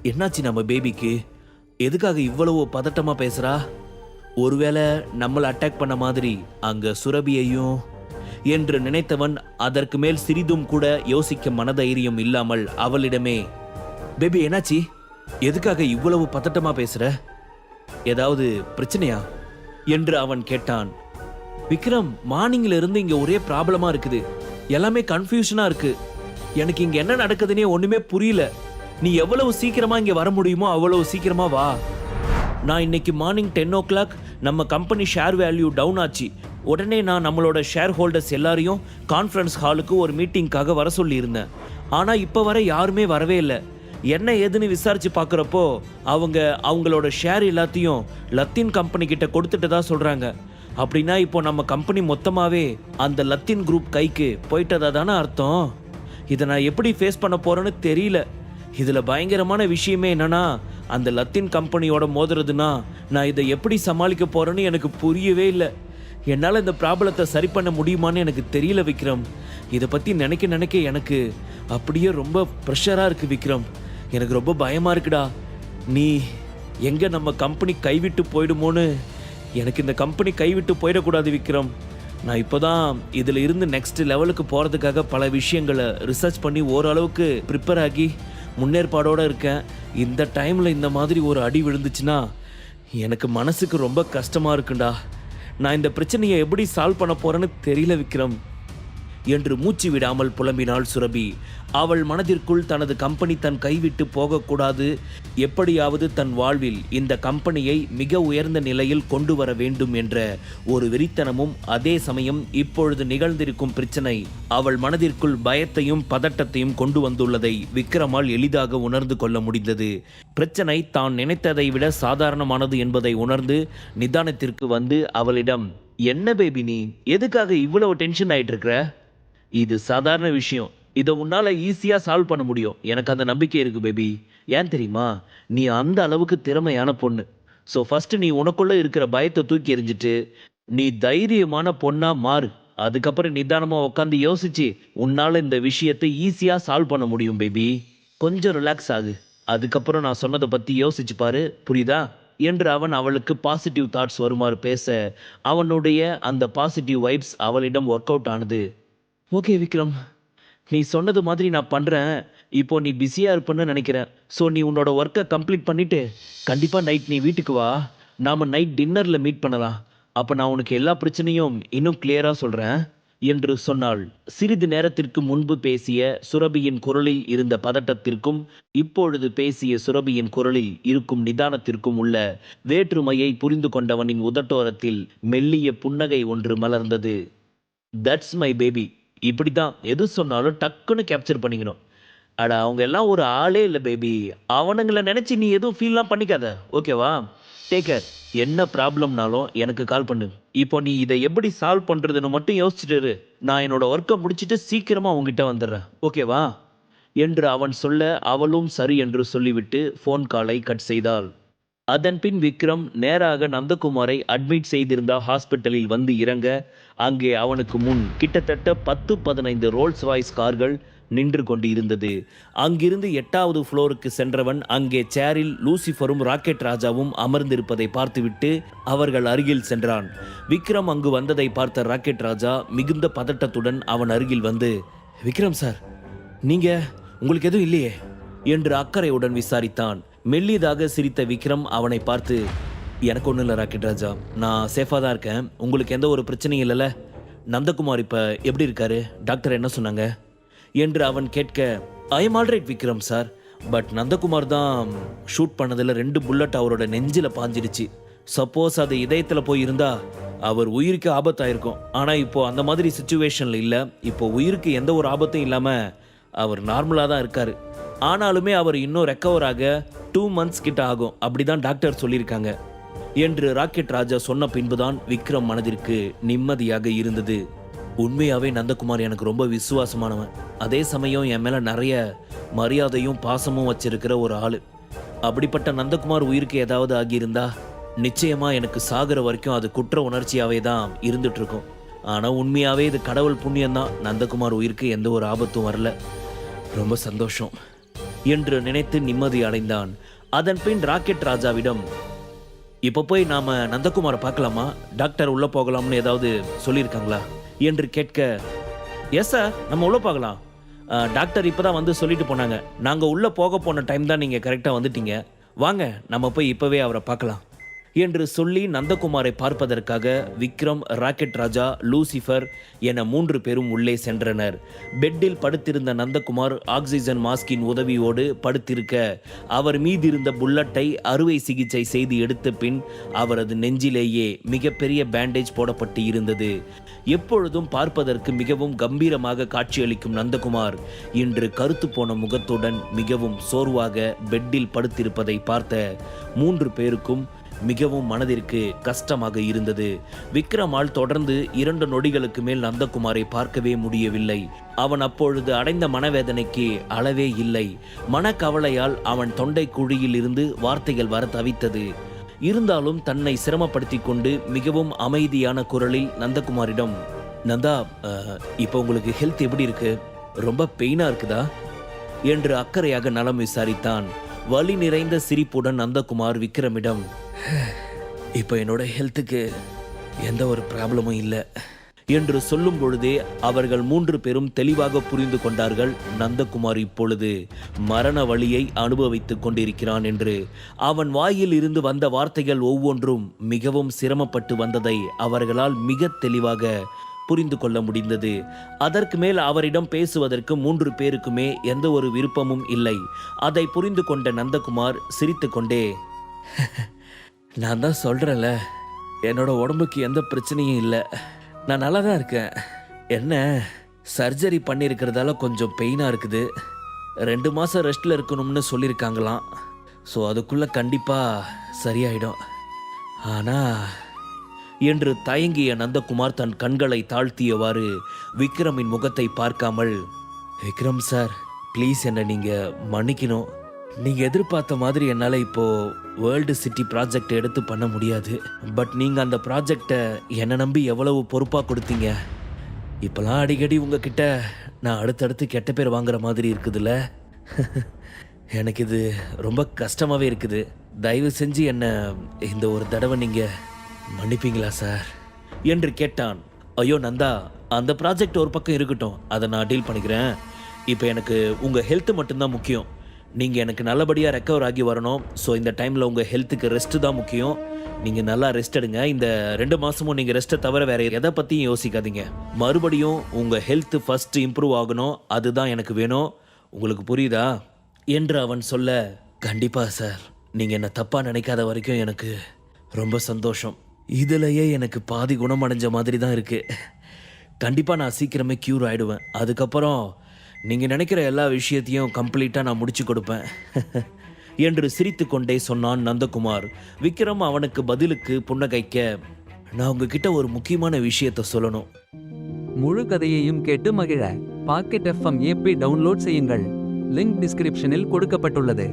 என்னாச்சு நம்ம பேபிக்கு? எதுக்காக இவ்வளவு பதட்டமா பேசுறா? ஒருவேளை நம்மளை அட்டாக் பண்ண மாதிரி அங்க சுரபியையும் என்று நினைத்தவன் அதற்கு மேல் சிறிதும் கூட யோசிக்க மனதைரியம் இல்லாமல் அவளிடமே, பேபி என்னாச்சு? எதுக்காக இவ்வளவு பதட்டமா பேசுற? ஏதாவது பிரச்சனையா என்று அவன் கேட்டான். விக்ரம், மார்னிங்ல இருந்து இங்க ஒரே ப்ராப்ளமா இருக்குது. எல்லாமே கன்ஃபியூஷனா இருக்கு. எனக்கு இங்க என்ன நடக்குதுன்னே ஒண்ணுமே புரியல. நீ எவ்வளவு சீக்கிரமா இங்க வர முடியுமோ அவ்வளவு சீக்கிரமா வா. நான் இன்னைக்கு மார்னிங் 10 o'clock நம்ம கம்பெனி ஷேர் வேல்யூ டவுன் ஆச்சு. உடனே நான் நம்மளோட ஷேர் ஹோல்டர்ஸ் எல்லாரையும் கான்ஃபரன்ஸ் ஹாலுக்கு ஒரு மீட்டிங்காக வர சொல்லியிருந்தேன். ஆனால் இப்போ வர யாருமே வரவே இல்லை. என்ன ஏதுன்னு விசாரிச்சு பார்க்குறப்போ அவங்களோட ஷேர் எல்லாத்தையும் லத்தீன் கம்பெனி கிட்ட கொடுத்துட்டு தான் சொல்கிறாங்க. அப்படின்னா இப்போ நம்ம கம்பெனி மொத்தமாகவே அந்த லத்தீன் குரூப் கைக்கு போயிட்டதா தானே அர்த்தம்? இதை நான் எப்படி ஃபேஸ் பண்ண போகிறேன்னு தெரியல. இதில் பயங்கரமான விஷயமே என்னன்னா, அந்த லத்தீன் கம்பெனியோட மோதுறதுன்னா நான் இதை எப்படி சமாளிக்க போகிறேன்னு எனக்கு புரியவே இல்லை. என்னால் இந்த ப்ராப்ளத்தை சரி பண்ண முடியுமான்னு எனக்கு தெரியல விக்ரம். இதை பற்றி நினைக்க எனக்கு அப்படியே ரொம்ப ப்ரெஷராக இருக்குது விக்ரம். எனக்கு ரொம்ப பயமாக இருக்குடா. நீ எங்கே நம்ம கம்பெனி கைவிட்டு போயிடுமோன்னு. எனக்கு இந்த கம்பெனி கைவிட்டு போயிடக்கூடாது விக்ரம். நான் இப்போ தான் இதில் இருந்து நெக்ஸ்ட் லெவலுக்கு போகிறதுக்காக பல விஷயங்களை ரிசர்ச் பண்ணி ஓரளவுக்கு ப்ரிப்பேர் ஆகி முன்னேற்பாடோடு இருக்கேன். இந்த டைமில் இந்த மாதிரி ஒரு அடி விழுந்துச்சுன்னா எனக்கு மனசுக்கு ரொம்ப கஷ்டமாக இருக்குண்டா. நான் இந்த பிரச்சனையை எப்படி சால்வ் பண்ண போகிறேன்னு தெரியல விக்ரம் என்று மூச்சு விடாமல் புலம்பினாள் சுரபி. அவள் மனதிற்குள் தனது கம்பெனி தன் கைவிட்டு போகக்கூடாது, எப்படியாவது தன் வாழ்வில் இந்த கம்பெனியை மிக உயர்ந்த நிலையில் கொண்டு வர வேண்டும் என்ற ஒரு வெறித்தனமும், அதே சமயம் இப்பொழுது நிகழ்ந்திருக்கும் பிரச்சனை அவள் மனதிற்குள் பயத்தையும் பதட்டத்தையும் கொண்டு வந்துள்ளதை விக்ரமால் எளிதாக உணர்ந்து கொள்ள முடிந்தது. பிரச்சனை தான் நினைத்ததை விட சாதாரணமானது என்பதை உணர்ந்து நிதானத்திற்கு வந்து அவளிடம், என்ன பேபி நீ எதுக்காக இவ்வளவு டென்ஷன் ஆயிட்டு இருக்கிற? இது சாதாரண விஷயம். இதை உன்னால் ஈஸியாக சால்வ் பண்ண முடியும். எனக்கு அந்த நம்பிக்கை இருக்குது பேபி. ஏன் தெரியுமா? நீ அந்த அளவுக்கு திறமையான பொண்ணு. ஸோ ஃபஸ்ட்டு நீ உனக்குள்ளே இருக்கிற பயத்தை தூக்கி எறிஞ்சிட்டு நீ தைரியமான பொண்ணாக மாறு. அதுக்கப்புறம் நிதானமாக உட்காந்து யோசிச்சு உன்னால் இந்த விஷயத்தை ஈஸியாக சால்வ் பண்ண முடியும் பேபி. கொஞ்சம் ரிலாக்ஸ் ஆகு. அதுக்கப்புறம் நான் சொன்னதை பற்றி யோசிச்சு பாரு, புரியுதா என்று அவன் அவளுக்கு பாசிட்டிவ் தாட்ஸ் வருமாறு பேச அவனுடைய அந்த பாசிட்டிவ் வைப்ஸ் அவளிடம் ஒர்க் அவுட் ஆனது. ஓகே விக்ரம், நீ சொன்னது மாதிரி நான் பண்ணுறேன். இப்போ நீ பிஸியாக இருப்பேன்னு நினைக்கிறேன். ஸோ நீ உன்னோட ஒர்க்கை கம்ப்ளீட் பண்ணிவிட்டு கண்டிப்பாக நைட் நீ வீட்டுக்கு வா. நாம் நைட் டின்னரில் மீட் பண்ணலாம். அப்போ நான் உனக்கு எல்லா பிரச்சனையும் இன்னும் கிளியராக சொல்கிறேன் என்று சொன்னாள். சிறிது நேரத்திற்கு முன்பு பேசிய சுரபியின் குரலில் இருந்த பதட்டத்திற்கும் இப்பொழுது பேசிய சுரபியின் குரலில் இருக்கும் நிதானத்திற்கும் உள்ள வேற்றுமையை புரிந்து கொண்டவனின் உதட்டோரத்தில் மெல்லிய புன்னகை ஒன்று மலர்ந்தது. That's my baby. இப்படி தான் எது சொன்னாலும் டக்குன்னு கேப்சர் பண்ணிக்கணும். அட, அவங்க எல்லாம் ஒரு ஆளே இல்லை பேபி. அவனுங்களை நினச்சி நீ எதுவும் ஃபீல்லாம் பண்ணிக்காத, ஓகேவா? Take care. என்ன ப்ராப்ளம்னாலும் எனக்கு கால் பண்ணு. இப்போ நீ இதை எப்படி சால்வ் பண்ணுறதுன்னு மட்டும் யோசிச்சுட்டு, நான் என்னோட ஒர்க்கை முடிச்சுட்டு சீக்கிரமாக உங்ககிட்ட வந்துடுறேன், ஓகேவா என்று அவன் சொல்ல அவளும் சரி என்று சொல்லிவிட்டு ஃபோன் காலை கட் செய்தாள். அதன் பின் விக்ரம் நேராக நந்தகுமாரை அட்மிட் செய்திருந்த ஹாஸ்பிட்டலில் வந்து இறங்க, அங்கே அவனுக்கு முன் கிட்டத்தட்ட 10-15 ரோல்ஸ் ராய்ஸ் கார்கள் நின்று கொண்டு இருந்தது. அங்கிருந்து 8வது ஃப்ளோருக்கு சென்றவன் அங்கே சேரில் லூசிஃபரும் ராக்கெட் ராஜாவும் அமர்ந்திருப்பதை பார்த்துவிட்டு அவர்கள் அருகில் சென்றான். விக்ரம் அங்கு வந்ததை பார்த்த ராக்கெட் ராஜா மிகுந்த பதட்டத்துடன் அவன் அருகில் வந்து, விக்ரம் சார், உங்களுக்கு எதுவும் இல்லையே என்று அக்கறையுடன் விசாரித்தான். மெல்லியதாக சிரித்த விக்ரம் அவனை பார்த்து, எனக்கு ஒன்றும் இல்லை ராக்கெட் ராஜா, நான் சேஃபாக தான் இருக்கேன். உங்களுக்கு எந்த ஒரு பிரச்சனையும் இல்லைல்ல? நந்தகுமார் இப்போ எப்படி இருக்காரு? டாக்டர் என்ன சொன்னாங்க என்று அவன் கேட்க, I am alright Vikram sir, but Nandakumar தான் ஷூட் பண்ணதில் 2 புல்லட் அவரோட நெஞ்சில் பாஞ்சிடுச்சு. சப்போஸ் அது இதயத்தில் போய் இருந்தா அவர் உயிருக்கு ஆபத்தாயிருக்கும். ஆனால் இப்போ அந்த மாதிரி சுச்சுவேஷனில் இல்லை. இப்போ உயிருக்கு எந்த ஒரு ஆபத்தும் இல்லாமல் அவர் நார்மலாக தான் இருக்கார். ஆனாலுமே அவர் இன்னும் ரெக்கவர் ஆக 2 months கிட்ட ஆகும், அப்படிதான் டாக்டர் சொல்லியிருக்காங்க என்று ராக்கெட் ராஜா சொன்ன பின்புதான் விக்ரம் மனதிற்கு நிம்மதியாக இருந்தது. உண்மையாகவே நந்தகுமார் எனக்கு ரொம்ப விசுவாசமானவன். அதே சமயம் என் மேலே நிறைய மரியாதையும் பாசமும் வச்சிருக்கிற ஒரு ஆள். அப்படிப்பட்ட நந்தகுமார் உயிருக்கு ஏதாவது ஆகியிருந்தா நிச்சயமாக எனக்கு சாகிற வரைக்கும் அது குற்ற உணர்ச்சியாகவே தான் இருந்துட்டு இருக்கும். ஆனால் உண்மையாகவே இது கடவுள் புண்ணியம்தான். நந்தகுமார் உயிருக்கு எந்த ஒரு ஆபத்தும் வரல. ரொம்ப சந்தோஷம் என்று நினைத்து நிம்மதி அடைந்தான். அதன் பின் ராக்கெட் ராஜாவிடம், இப்போ போய் நாம நந்தகுமாரை பார்க்கலாமா, டாக்டர் உள்ள போகலாம்னு ஏதாவது சொல்லியிருக்காங்களா என்று கேட்க, எஸ் சார், நம்ம உள்ள போகலாம். டாக்டர் இப்போதான் வந்து சொல்லிட்டு போனாங்க. நாங்கள் உள்ளே போக போன டைம் தான் நீங்கள் கரெக்டாக வந்துட்டீங்க. வாங்க நம்ம போய் இப்போவே அவரை பார்க்கலாம் என்று சொல்லி நந்தகுமாரை பார்ப்பதற்காக விக்ரம், ராக்கெட் ராஜா, லூசிஃபர் என 3 பேரும் உள்ளே சென்றனர். பெட்டில் படுத்திருந்த நந்தகுமார் ஆக்சிஜன் மாஸ்கின் உதவியோடு படுத்திருக்க, அவர் மீதிருந்த புல்லட்டை அறுவை சிகிச்சை செய்து எடுத்த பின் அவரது நெஞ்சிலேயே மிகப்பெரிய பேண்டேஜ் போடப்பட்டு இருந்தது. எப்பொழுதும் பார்ப்பதற்கு மிகவும் கம்பீரமாக காட்சியளிக்கும் நந்தகுமார் இன்று கருத்து போன முகத்துடன் மிகவும் சோர்வாக பெட்டில் படுத்திருப்பதை பார்த்த 3 பேருக்கும் மிகவும் மனதிற்கு கஷ்டமாக இருந்தது. விக்ரமால் தொடர்ந்து 2 நொடிகளுக்கு மேல் நந்தகுமாரை பார்க்கவே முடியவில்லை. அவன் அப்பொழுது அடைந்த மனவேதனைக்கு அளவே இல்லை. மனக்கவலையால் அவன் தொண்டை குழியில் இருந்து வார்த்தைகள் வர தவித்தது. இருந்தாலும் தன்னை சிரமப்படுத்தி கொண்டு மிகவும் அமைதியான குரலில் நந்தகுமாரிடம், நந்தா, இப்போ உங்களுக்கு ஹெல்த் எப்படி இருக்கு? ரொம்ப பெயினா இருக்குதா என்று அக்கறையாக நலம் விசாரித்தான். வலி நிறைந்த சிரிப்புடன் நந்தகுமார் விக்ரமிடம், இப்போ என்னோட ஹெல்த்துக்கு எந்த ஒரு ப்ராப்ளமும் இல்லை என்று சொல்லும் பொழுதே அவர்கள் 3 பேரும் தெளிவாக புரிந்து கொண்டார்கள் நந்தகுமார் இப்பொழுது மரண வலியை அனுபவித்துக் கொண்டிருக்கிறான் என்று. அவன் வாயில் இருந்து வந்த வார்த்தைகள் ஒவ்வொன்றும் மிகவும் சிரமப்பட்டு வந்ததை அவர்களால் மிக தெளிவாக புரிந்து கொள்ள முடிந்தது. அதற்கு மேல் அவரிடம் பேசுவதற்கு 3 பேருக்குமே எந்த ஒரு விருப்பமும் இல்லை. அதை புரிந்து கொண்ட நந்தகுமார் சிரித்து கொண்டே, நான் தான் சொல்கிறேன்ல, என்னோட உடம்புக்கு எந்த பிரச்சனையும் இல்லை, நான் நல்லா தான் இருக்கேன். என்ன, சர்ஜரி பண்ணியிருக்கிறதால கொஞ்சம் பெயினாக இருக்குது. 2 மாதம் ரெஸ்ட்டில் இருக்கணும்னு சொல்லியிருக்காங்களாம். ஸோ அதுக்குள்ளே கண்டிப்பாக சரியாயிடும். ஆனால் என்று தயங்கிய நந்தகுமார் தன் கண்களை தாழ்த்தியவாறு விக்ரமின் முகத்தை பார்க்காமல், விக்ரம் சார், ப்ளீஸ் என்னை நீங்கள் மன்னிக்கணும். நீங்கள் எதிர்பார்த்த மாதிரி என்னால் இப்போது வேர்ல்டு சிட்டி ப்ராஜெக்ட் எடுத்து பண்ண முடியாது. பட் நீங்கள் அந்த ப்ராஜெக்டை என்னை நம்பி எவ்வளவு பொறுப்பாக கொடுத்தீங்க. இப்போலாம் அடிக்கடி உங்ககிட்ட நான் அடுத்தடுத்து கெட்ட பேர் வாங்குற மாதிரி இருக்குதுல்ல. எனக்கு இது ரொம்ப கஷ்டமாகவே இருக்குது. தயவு செஞ்சு என்னை இந்த ஒரு தடவை நீங்கள் மன்னிப்பீங்களா சார் என்று கேட்டான். ஐயோ நந்தா, அந்த ப்ராஜெக்ட் ஒரு பக்கம் இருக்கட்டும், அதை நான் டீல் பண்ணிக்கிறேன். இப்போ எனக்கு உங்கள் ஹெல்த்து மட்டும்தான் முக்கியம். நீங்கள் எனக்கு நல்லபடியாக ரெக்கவர் ஆகி வரணும். ஸோ இந்த டைமில் உங்கள் ஹெல்த்துக்கு ரெஸ்ட்டு தான் முக்கியம். நீங்கள் நல்லா ரெஸ்ட் எடுங்க. இந்த 2 மாதமும் நீங்கள் ரெஸ்ட்டை தவிர வேறு எதை பற்றியும் யோசிக்காதீங்க. மறுபடியும் உங்கள் ஹெல்த்து ஃபஸ்ட்டு இம்ப்ரூவ் ஆகணும். அதுதான் எனக்கு வேணும். உங்களுக்கு புரியுதா என்று அவன் சொல்ல, கண்டிப்பாக சார், நீங்கள் என்னை தப்பாக நினைக்காத வரைக்கும் எனக்கு ரொம்ப சந்தோஷம். இதிலையே எனக்கு பாதி குணமடைஞ்ச மாதிரி தான் இருக்குது. கண்டிப்பாக நான் சீக்கிரமே க்யூர் ஆகிடுவேன். அதுக்கப்புறம் நீங்கள் நினைக்கிற எல்லா விஷயத்தையும் கம்ப்ளீட்டாக நான் முடிச்சு கொடுப்பேன் என்று சிரித்து கொண்டே சொன்னான் நந்தகுமார். விக்ரம் அவனுக்கு பதிலுக்கு புன்னகைக்க, நான் உங்ககிட்ட ஒரு முக்கியமான விஷயத்தை சொல்லணும். முழு கதையையும் கேட்டு மகிழ பாக்கெட் FM ஆப்பை டவுன்லோட் செய்யுங்கள். லிங்க் டிஸ்கிரிப்ஷனில் கொடுக்கப்பட்டுள்ளது.